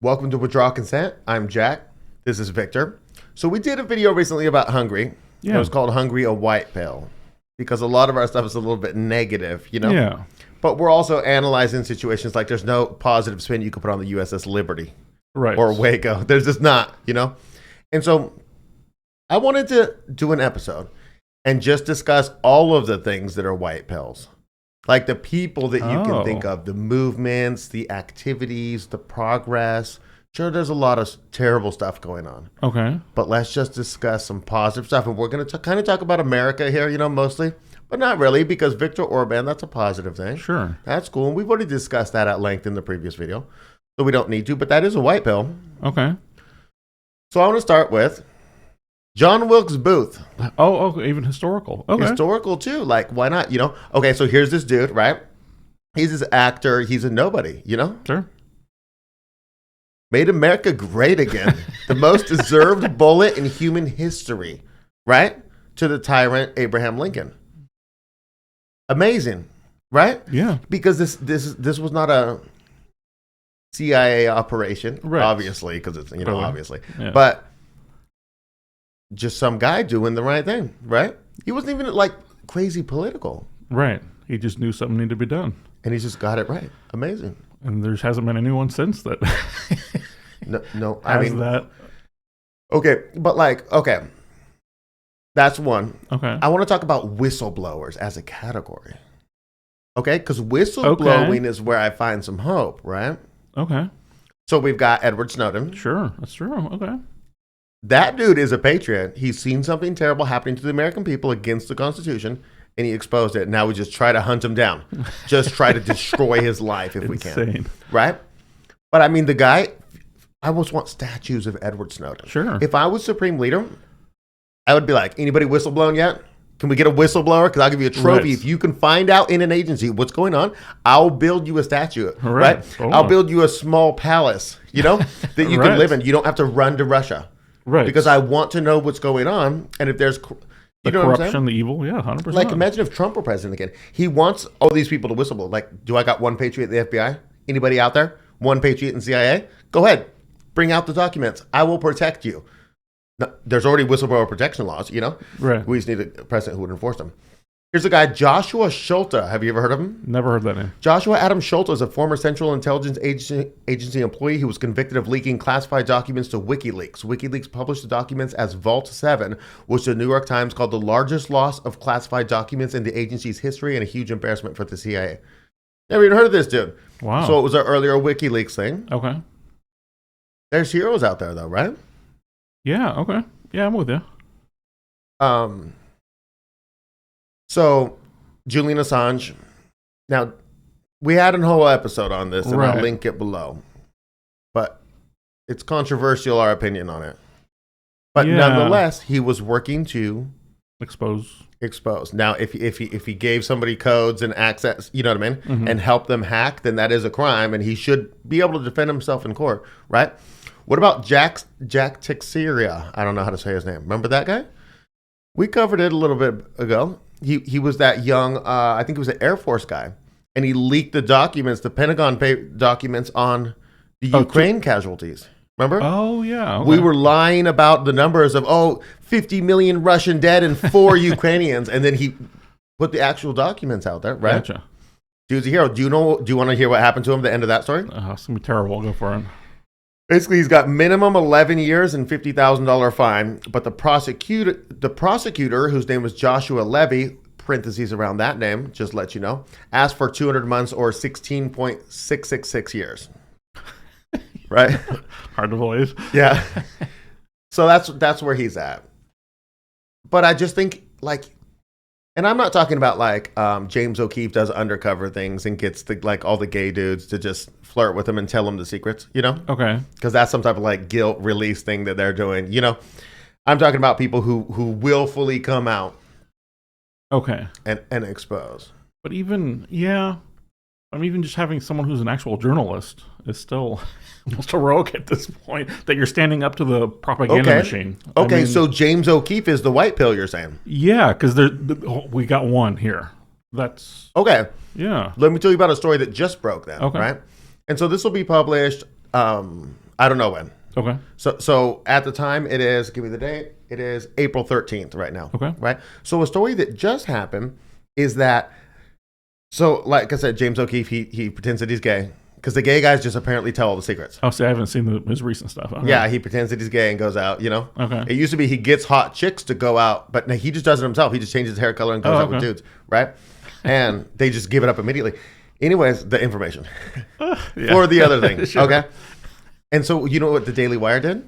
Welcome to Withdraw Consent. I'm Jack. This is Victor. So we did a video recently about Hungry. Yeah. It was called Hungry, a White Pill. Because a lot of our stuff is a little bit negative, you know? Yeah. But we're also analyzing situations like there's no positive spin you could put on the USS Liberty. Right. Or Waco. There's just not, you know? And so I wanted to do an episode and just discuss all of the things that are white pills. Like the people that you can think of, the movements, the activities, the progress. Sure, there's a lot of terrible stuff going on. Okay. But let's just discuss some positive stuff. And we're going to kind of talk about America here, you know, mostly. But not really, because Viktor Orban, that's a positive thing. Sure. That's cool. And we've already discussed that at length in the previous video. So we don't need to, but that is a white pill. Okay. So I want to start with John Wilkes Booth. Oh, even historical. Okay. Historical too. Like, why not? You know? Okay, so here's this dude, right? He's this actor. He's a nobody, you know? Sure. Made America great again. The most deserved bullet in human history, right? To the tyrant Abraham Lincoln. Amazing, right? Yeah. Because this was not a CIA operation, right. Obviously, because it's, you know, Really? obviously. Yeah. But just some guy doing the right thing, right? He wasn't even like crazy political. Right. He just knew something needed to be done. And he just got it right. Amazing. And there hasn't been anyone since that. No, I mean that. Okay, but like, okay. That's one. Okay. I want to talk about whistleblowers as a category. Okay? Because whistleblowing is where I find some hope, right? Okay. So we've got Edward Snowden. Sure. That's true. Okay. That dude is a patriot. He's seen something terrible happening to the American people against the Constitution, and he exposed it. Now we just try to hunt him down. Just try to destroy his life if we can. Right? But I mean, the guy, I almost want statues of Edward Snowden. Sure. If I was Supreme Leader, I would be like, anybody whistleblown yet? Can we get a whistleblower? Because I'll give you a trophy. Right. If you can find out in an agency what's going on, I'll build you a statue, right? Totally. I'll build you a small palace, you know, that you can live in. You don't have to run to Russia. Right. Because I want to know what's going on. And if there's, the corruption, the evil, yeah, 100%. Like, imagine if Trump were president again. He wants all these people to whistleblow. Like, do I got one patriot at the FBI? Anybody out there? One patriot in CIA? Go ahead. Bring out the documents. I will protect you. No, there's already whistleblower protection laws, you know? Right. We just need a president who would enforce them. Here's a guy, Joshua Schulte. Have you ever heard of him? Never heard that name. Joshua Adam Schulte is a former Central Intelligence Agency employee who was convicted of leaking classified documents to WikiLeaks. WikiLeaks published the documents as Vault 7, which the New York Times called the largest loss of classified documents in the agency's history and a huge embarrassment for the CIA. Never even heard of this dude. Wow. So it was an earlier WikiLeaks thing. Okay. There's heroes out there, though, right? Yeah, okay. Yeah, I'm with you. So, Julian Assange. Now, we had a whole episode on this, and I'll link it below. But it's controversial, our opinion on it. But nonetheless, he was working to expose. Now, if he gave somebody codes and access, you know what I mean, and help them hack, then that is a crime, and he should be able to defend himself in court, right? What about Jack Teixeira? I don't know how to say his name. Remember that guy? We covered it a little bit ago. He was that young, I think he was an Air Force guy, and he leaked the documents, the Pentagon documents on the Ukraine casualties. Remember? Oh, yeah. Okay. We were lying about the numbers of, 50 million Russian dead and 4 Ukrainians, and then he put the actual documents out there, right? Gotcha. Dude's a hero. Do you want to hear what happened to him at the end of that story? It's going to be terrible. I'll go for it. Basically, he's got minimum 11 years and $50,000 fine, but the prosecutor, whose name was Joshua Levy, parentheses around that name, just to let you know, asked for 200 months or 16.666 years. Right? Hard to believe. Yeah. So that's where he's at. But I just think, like, and I'm not talking about like James O'Keefe does undercover things and gets all the gay dudes to just flirt with him and tell them the secrets, you know? Okay. Because that's some type of like guilt release thing that they're doing, you know? I'm talking about people who willfully come out. Okay. And expose. But even just having someone who's an actual journalist is still almost heroic at this point, that you're standing up to the propaganda machine. Okay, so James O'Keefe is the white pill, you're saying? Yeah, because we got one here. That's... Okay. Yeah. Let me tell you about a story that just broke then, okay. right? And so this will be published, I I don't know when. Okay. So at the time, it is, give me the date, it is April 13th right now. Okay. Right? So a story that just happened is that, so like I said, James O'Keefe, he pretends that he's gay. Because the gay guys just apparently tell all the secrets. Oh, see, I haven't seen his recent stuff. Okay. Yeah, he pretends that he's gay and goes out, Okay. It used to be he gets hot chicks to go out, but he just does it himself. He just changes his hair color and goes out with dudes, right? And they just give it up immediately. Anyways, the information for the other thing, sure. Okay? And so you know what the Daily Wire did?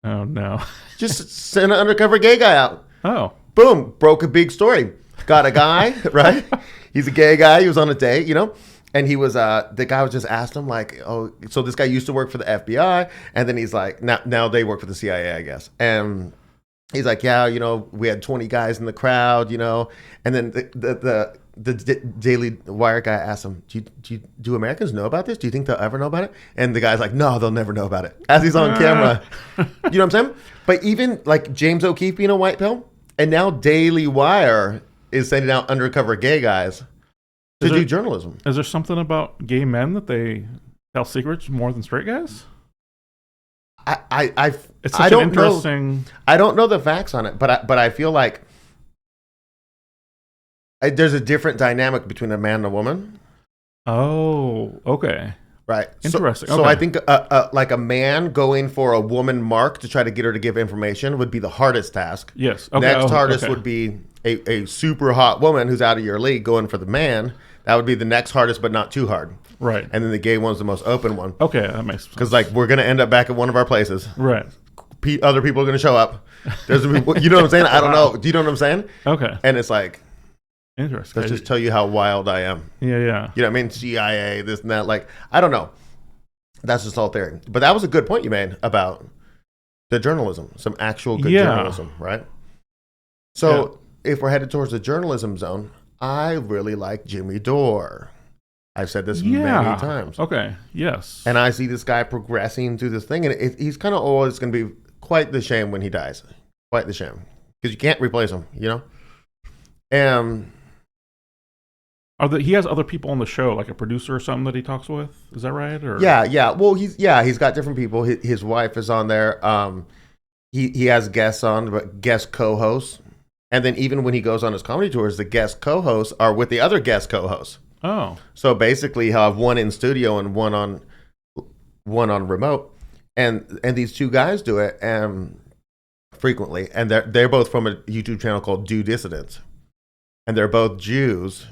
Oh, no. Just sent an undercover gay guy out. Oh. Boom, broke a big story. Got a guy, right? He's a gay guy. He was on a date, And he was, the guy was just asked him like, oh, so this guy used to work for the FBI. And then he's like, now they work for the CIA, I guess. And he's like, yeah, we had 20 guys in the crowd, And then the Daily Wire guy asked him, do Americans know about this? Do you think they'll ever know about it? And the guy's like, no, they'll never know about it. As he's on camera. You know what I'm saying? But even like James O'Keefe being a white pill, and now Daily Wire is sending out undercover gay guys to do journalism. Is there something about gay men that they tell secrets more than straight guys? It's such an interesting. I don't know the facts on it, but I feel like there's a different dynamic between a man and a woman. Oh, okay. Right. Interesting. So I think like a man going for a woman mark to try to get her to give information would be the hardest task. Yes. Okay. Next hardest would be a super hot woman who's out of your league going for the man. That would be the next hardest, but not too hard. Right. And then the gay one's the most open one. Okay, that makes sense. Because like we're going to end up back at one of our places. Right. Other people are going to show up. You know what I'm saying? I don't know. Do you know what I'm saying? Okay. And it's like, interesting. Let's just tell you how wild I am. Yeah. You know what I mean? CIA, this and that. Like, I don't know. That's just all theory. But that was a good point you made about the journalism, some actual good journalism, right? So if we're headed towards the journalism zone, I really like Jimmy Dore. I've said this many times. Okay, yes. And I see this guy progressing through this thing, and he's kind of always going to be quite the shame when he dies. Quite the shame. Because you can't replace him, And he has other people on the show, like a producer or something that he talks with. Is that right? Or yeah. Well, he's got different people. His wife is on there. He has guests on, but guest co-hosts. And then even when he goes on his comedy tours, the guest co-hosts are with the other guest co-hosts. Oh. So basically, he'll have one in studio and one on remote, and these two guys do it frequently, and they're both from a YouTube channel called Do Dissidents, and they're both Jews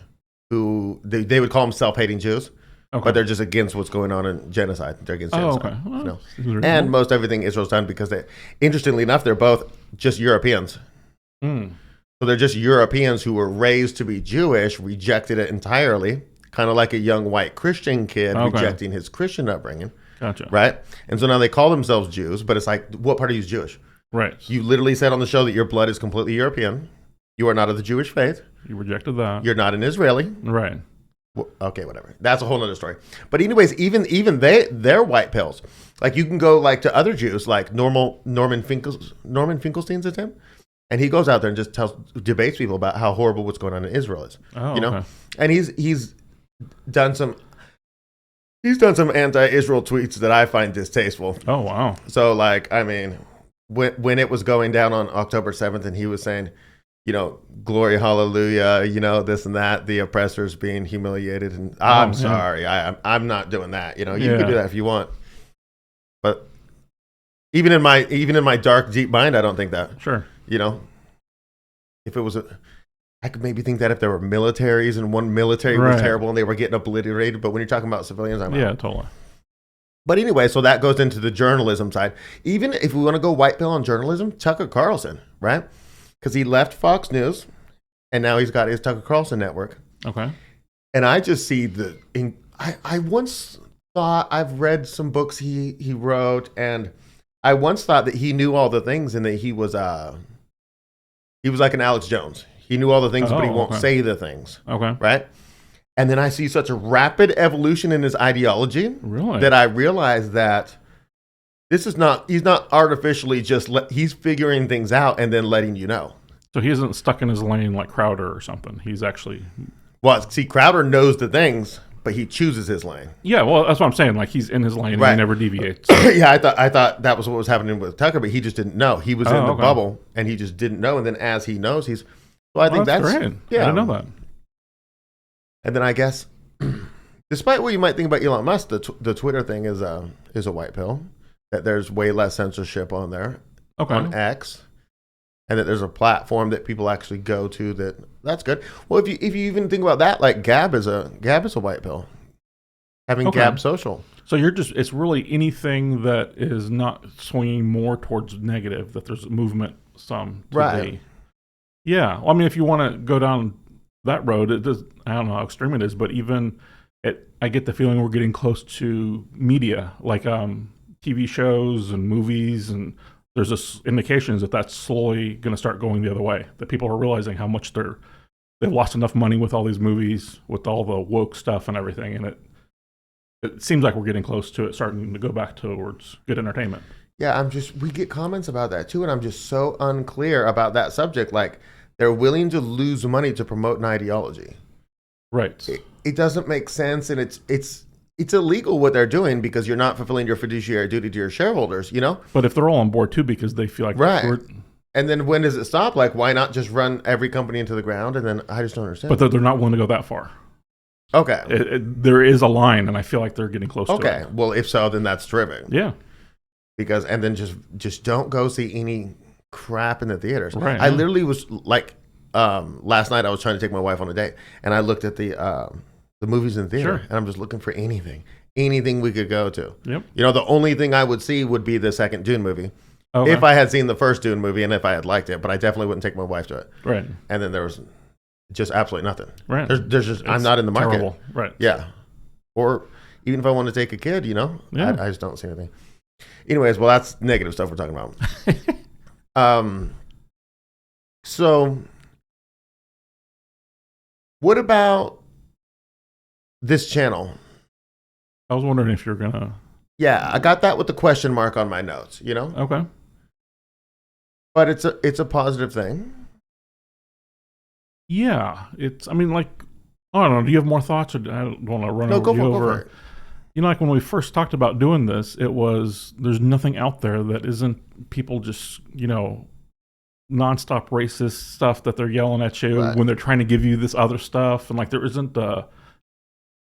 who they would call them self-hating Jews, but they're just against what's going on in genocide. They're against genocide. Well, and most everything Israel's done because interestingly enough, they're both just Europeans. So they're just Europeans who were raised to be Jewish, rejected it entirely, kind of like a young white Christian kid rejecting his Christian upbringing. Gotcha. Right? And so now they call themselves Jews, but it's like, what part of you is Jewish? Right. You literally said on the show that your blood is completely European. You are not of the Jewish faith. You rejected that. You're not an Israeli. Right. Well, okay, whatever. That's a whole other story. But anyways, even they're white pills. Like you can go like to other Jews, like Norman Finkelstein's at him. And he goes out there and just debates people about how horrible what's going on in Israel is. Oh, okay. And he's done some anti-Israel tweets that I find distasteful. Oh wow! So like, I mean, when it was going down on October 7th, and he was saying, glory, hallelujah, this and that, the oppressors being humiliated, and I'm sorry, I'm not doing that. You can do that if you want, but even in my dark, deep mind, I don't think that. Sure. If it was I could maybe think that if there were militaries and one military was terrible and they were getting obliterated, but when you're talking about civilians, I'm out. Totally. But anyway, so that goes into the journalism side. Even if we want to go white pill on journalism, Tucker Carlson, right? Because he left Fox News, and now he's got his Tucker Carlson network. Okay. And I just see I once thought, I've read some books he wrote, and I once thought that he knew all the things and that he was like an Alex Jones. He knew all the things, but he won't say the things. Okay. Right? And then I see such a rapid evolution in his ideology that I realize that he's not artificially he's figuring things out and then letting you know. So he isn't stuck in his lane like Crowder or something. He's actually... Well, see, Crowder knows the things, but he chooses his lane. Yeah, well, that's what I'm saying. Like, he's in his lane and he never deviates. Yeah, I thought that was what was happening with Tucker, but he just didn't know. He was in the bubble, and he just didn't know. And then as he knows, he's... Well, I think that's great. Yeah, I didn't know that. And then I guess, despite what you might think about Elon Musk, the Twitter thing is a white pill. That there's way less censorship on there, on X, and that there's a platform that people actually go to. That's good. Well, if you even think about that, like Gab is a white pill. Having Gab Social. So it's really anything that is not swinging more towards negative. That there's a movement to be. Yeah, well, I mean, if you want to go down that road, it does. I don't know how extreme it is, but even I get the feeling we're getting close to media, like TV shows and movies, and there's this indications that that's slowly going to start going the other way. That people are realizing how much they've lost enough money with all these movies, with all the woke stuff and everything, and it seems like we're getting close to it starting to go back towards good entertainment. Yeah, we get comments about that too, and I'm just so unclear about that subject. Like, they're willing to lose money to promote an ideology. Right. It doesn't make sense, and it's illegal what they're doing because you're not fulfilling your fiduciary duty to your shareholders, you know? But if they're all on board too because they feel like... Right. And then when does it stop? Like, why not just run every company into the ground? And then I just don't understand. But they're not willing to go that far. Okay. There is a line, and I feel like they're getting close to it. Okay. Well, if so, then that's terrific. Yeah. Because, and then just don't go see any crap in the theaters. Right. I literally was like, last night I was trying to take my wife on a date, and I looked at the movies in the theater, and I'm just looking for anything we could go to. Yep. You know, the only thing I would see would be the second Dune movie. Okay. If I had seen the first Dune movie and if I had liked it, but I definitely wouldn't take my wife to it. Right. And then there was just absolutely nothing. Right. There's just, I'm not in the market. Terrible. Right. Yeah. Or even if I want to take a kid, you know, yeah. I just don't see anything. Anyways, well, that's negative stuff we're talking about. So what about this channel? I was wondering if you're gonna... Yeah, I got that with the question mark on my notes, you know? Okay. But it's a positive thing. Yeah, I mean, like, I don't know, do you have more thoughts, or I don't want to run over you over? Go for it. You know, like when we first talked about doing this, there's nothing out there that isn't people just, you know, nonstop racist stuff that they're yelling at you when they're trying to give you this other stuff. And like, there isn't a,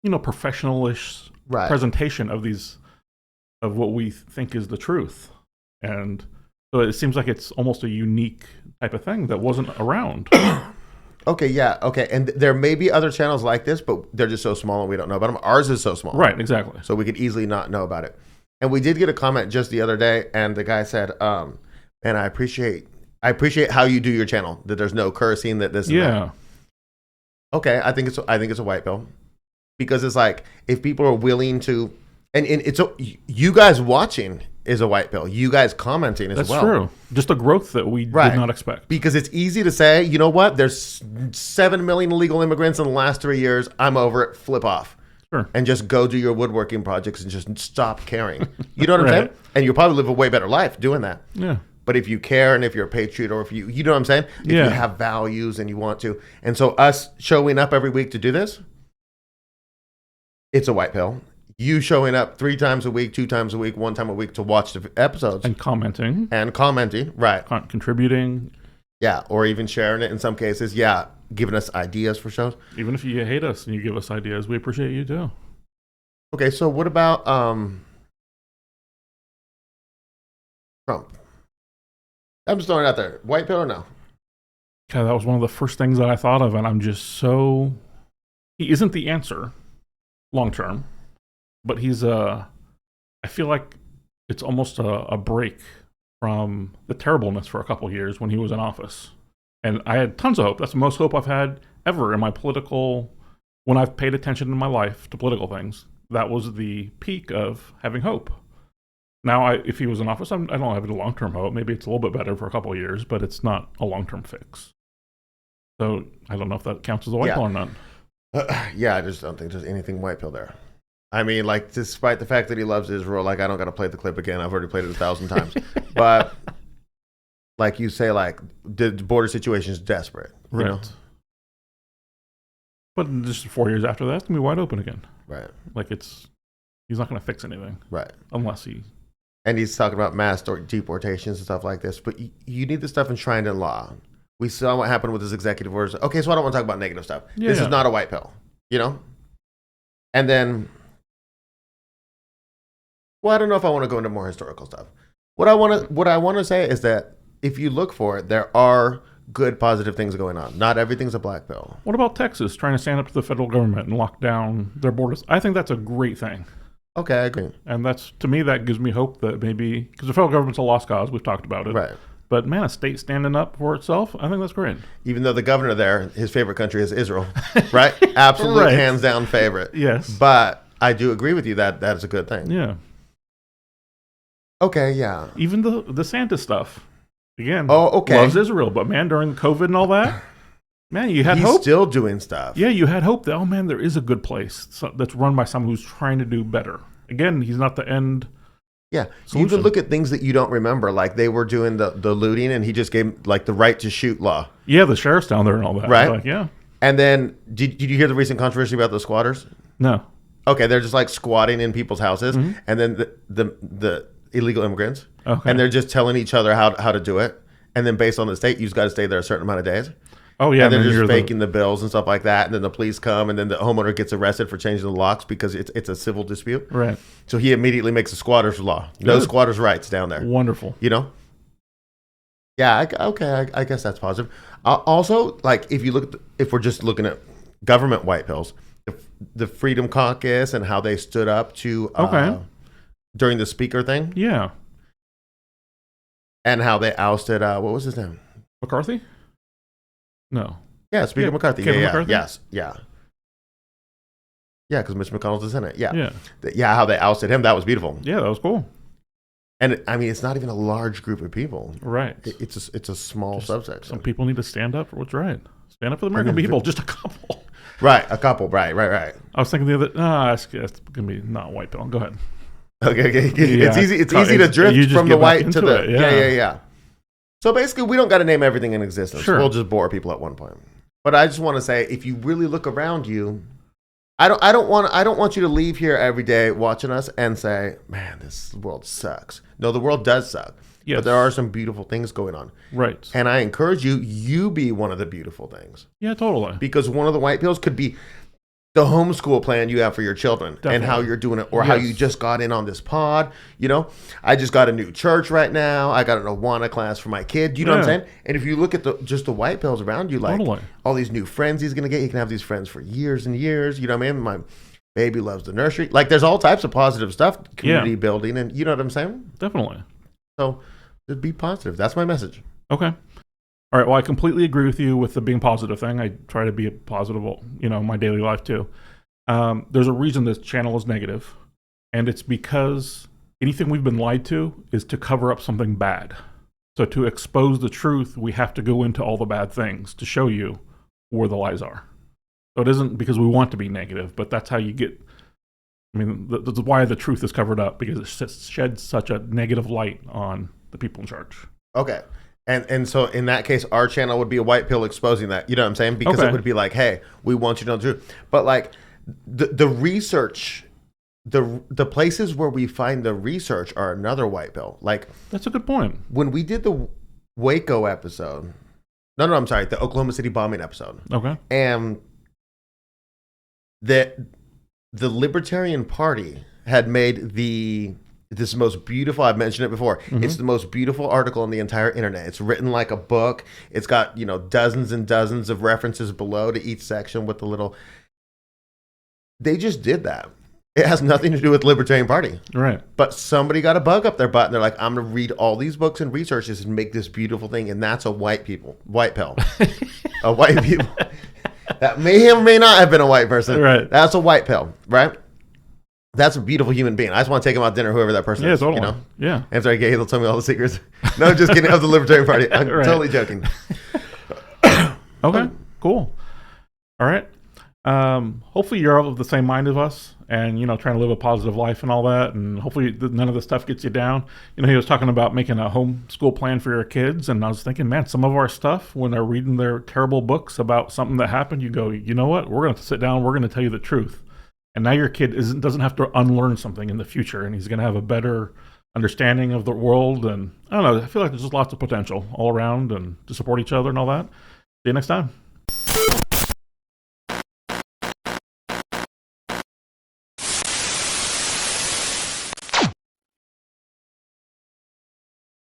you know, professional-ish presentation of what we think is the truth. And so it seems like it's almost a unique type of thing that wasn't around. Okay, yeah, okay. And there may be other channels like this, but they're just so small and we don't know about them. Ours is so small. Right, exactly. So we could easily not know about it. And we did get a comment just the other day, and the guy said, and I appreciate how you do your channel, that there's no cursing, that this and that. Okay, I think it's a white pill. Because it's like, if people are willing to, and it's you guys watching is a white pill. You guys commenting as well. That's true. Just a growth that we did not expect. Because it's easy to say, you know what? There's 7 million illegal immigrants in the last 3 years. I'm over it. Flip off. Sure. And just go do your woodworking projects and just stop caring. You know what I'm saying? And you'll probably live a way better life doing that. Yeah. But if you care and if you're a patriot, or if you know what I'm saying? If you have values and you want to. And so us showing up every week to do this, it's a white pill. You showing up 3 times a week, 2 times a week, 1 time a week to watch the episodes. And commenting. Right. Contributing. Yeah, or even sharing it in some cases. Yeah, giving us ideas for shows. Even if you hate us and you give us ideas, we appreciate you too. Okay, so what about Trump? I'm just throwing it out there. White pill or no? Yeah, that was one of the first things that I thought of, and I'm just so... He isn't the answer long term. But he's I feel like it's almost a break from the terribleness for a couple of years when he was in office. And I had tons of hope. That's the most hope I've had ever in my when I've paid attention in my life to political things. That was the peak of having hope. Now, if he was in office, I don't have a long-term hope. Maybe it's a little bit better for a couple of years, but it's not a long-term fix. So I don't know if that counts as a white pill or not. I just don't think there's anything white pill there. I mean, like, despite the fact that he loves Israel, like, I don't got to play the clip again. I've already played it 1,000 times. But, like you say, like, the border situation is desperate. You know? But just 4 years after that, it's going to be wide open again. Right. Like he's not going to fix anything. Right. Unless he. And he's talking about mass deportations and stuff like this. But you need this stuff enshrined in law. We saw what happened with his executive orders. Okay, so I don't want to talk about negative stuff. Yeah. This is not a white pill, you know? And then, well, I don't know if I want to go into more historical stuff. What I want to say is that if you look for it, there are good, positive things going on. Not everything's a black pill. What about Texas trying to stand up to the federal government and lock down their borders? I think that's a great thing. Okay, I agree. And to me, that gives me hope that maybe, because the federal government's a lost cause, we've talked about it. Right. But man, a state standing up for itself, I think that's great. Even though the governor there, his favorite country is Israel, right? Absolute Right. hands down favorite. Yes. But I do agree with you that is a good thing. Yeah. Okay, yeah. Even the Santa stuff, again, okay. loves Israel. But man, during COVID and all that, man, you had He's hope. still doing stuff. Yeah, you had hope that, oh man, there is a good place that's run by someone who's trying to do better. Again, he's not the end. Yeah, solution. you even look at things that you don't remember, like they were doing the looting, and he just gave like the right to shoot law. Yeah, the sheriff's down there and all that. Right. Like, yeah. And then, did you hear the recent controversy about the squatters? No. Okay, they're just like squatting in people's houses, Mm-hmm. and then the illegal immigrants, Okay. and they're just telling each other how to do it, and then based on the state, you've got to stay there a certain amount of days. Oh yeah, and they're then just you're faking the bills and stuff like that, and then the police come, and then the homeowner gets arrested for changing the locks because it's a civil dispute. right. So he immediately makes a squatter's law. No Good. squatters' rights down there. Wonderful. You know? Yeah, I guess that's positive. Also, like if you look, if we're just looking at government white pills, the Freedom Caucus and how they stood up to during the speaker thing, Yeah. and how they ousted what was his name? McCarthy? No. Yeah, Speaker McCarthy. Kevin Yeah, McCarthy? yes, yeah. Yeah, because Mitch McConnell's is in it. Yeah. Yeah. How they ousted him, that was beautiful. Yeah, that was cool. And I mean, it's not even a large group of people. Right. It's a small subsection. Some people need to stand up for what's right. Stand up for the American people. Just a couple. Right, a couple. Right. I was thinking the other. It's gonna be not white pill. Go ahead. Okay. Yeah. It's easy to drift from the white to the. It, Yeah. So basically, we don't got to name everything in existence. Sure. We'll just bore people at one point. But I just want to say, if you really look around you, I don't want you to leave here every day watching us and say, "Man, this world sucks." No, the world does suck. Yes. But there are some beautiful things going on. Right. And I encourage you be one of the beautiful things. Yeah, totally. Because one of the white pills could be the homeschool plan you have for your children. Definitely. And how you're doing it, or how you just got in on this pod. You know, I just got a new church right now. I got an Awana class for my kid. You know what I'm saying? And if you look at just the white pills around you, like all these new friends he's going to get, he can have these friends for years and years. You know what I mean? My baby loves the nursery. Like there's all types of positive stuff, community building, and you know what I'm saying? Definitely. So just be positive. That's my message. Okay. All right. Well, I completely agree with you with the being positive thing. I try to be positive, in my daily life too. There's a reason this channel is negative, and it's because anything we've been lied to is to cover up something bad. So to expose the truth, we have to go into all the bad things to show you where the lies are. So it isn't because we want to be negative, but that's how you get. I mean, that's why the truth is covered up, because it sheds such a negative light on the people in charge. Okay. And so in that case, our channel would be a white pill exposing that. You know what I'm saying? Because it would be like, hey, we want you to know the truth. But like the research, the places where we find the research are another white pill. Like that's a good point. When we did the Waco episode, I'm sorry, the Oklahoma City bombing episode. Okay. And the Libertarian Party had made this most beautiful, I've mentioned it before, it's the most beautiful article on the entire internet. It's written like a book. It's got, dozens and dozens of references below to each section with the little... They just did that. It has nothing to do with the Libertarian Party. Right. But somebody got a bug up their butt, and they're like, I'm going to read all these books and research this and make this beautiful thing, and that's a white pill. A white people. That may or may not have been a white person. Right. That's a white pill, right? That's a beautiful human being. I just want to take him out to dinner, whoever that person is. Totally. Yeah. And if they're gay, they'll tell me all the secrets. No, just kidding. Of the Libertarian Party. I'm totally joking. Okay, cool. All right. Hopefully you're of the same mind as us, and trying to live a positive life and all that, and hopefully none of this stuff gets you down. He was talking about making a homeschool plan for your kids, and I was thinking, man, some of our stuff, when they're reading their terrible books about something that happened, you go, you know what, we're going to sit down, we're going to tell you the truth. And now your kid doesn't have to unlearn something in the future, and he's going to have a better understanding of the world. And I don't know, I feel like there's just lots of potential all around, and to support each other and all that. See you next time.